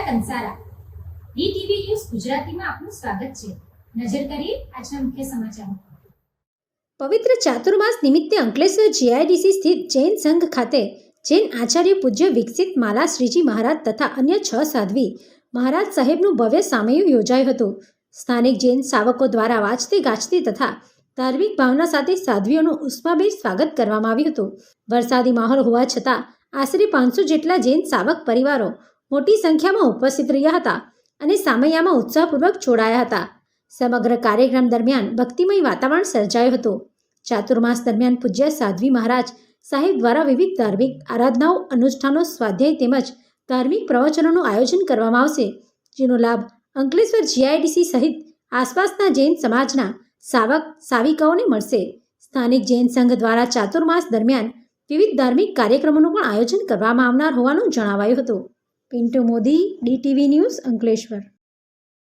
Kansara DTV news ગુજરાતીમાં આપનું સ્વાગત છે. નજર કરીએ આજના મુખ્ય સમાચારો. પવિત્ર ચાતુર્માસ નિમિત્તે અંકલેશ્વર જીઆઈડીસી સ્થિત જૈન સંઘ ખાતે જૈન આચાર્ય પૂજ્ય વિકસિત માલા શ્રીજી મહારાજ તથા અન્ય 6 સાધ્વી મહારાજ સાહેબનું ભવ્ય સામૈયું યોજાયું હતું. સ્થાનિક જૈન સાવકો દ્વારા વાંચતી ગાજતી તથા ધાર્મિક ભાવના સાથે સાધ્વીઓનું ઉષ્માભેર સ્વાગત કરવામાં આવ્યું હતું. વરસાદી માહોલ હોવા છતાં આશરે 500 જેટલા જૈન સાવક પરિવારો મોટી સંખ્યામાં ઉપસ્થિત રહ્યા હતા અને સામૈયામાં ઉત્સાહપૂર્વક જોડાયા હતા. સમગ્ર કાર્યક્રમ દરમિયાન ભક્તિમય વાતાવરણ સર્જાયું હતું. ચાતુર્માસ દરમિયાન પૂજ્ય સાધ્વી મહારાજ સાહેબ દ્વારા વિવિધ ધાર્મિક આરાધનાઓ, અનુષ્ઠાનો, સ્વાધ્યાય તેમજ ધાર્મિક પ્રવચનોનું આયોજન કરવામાં આવશે, જેનો લાભ અંકલેશ્વર જીઆઈડીસી સહિત આસપાસના જૈન સમાજના સાવક સાવિકાઓને મળશે. સ્થાનિક જૈન સંઘ દ્વારા ચાતુર્માસ દરમિયાન વિવિધ ધાર્મિક કાર્યક્રમોનું પણ આયોજન કરવામાં આવનાર હોવાનું જણાવાયું હતું. Pintu Modi, DTV news, Ankleshwar.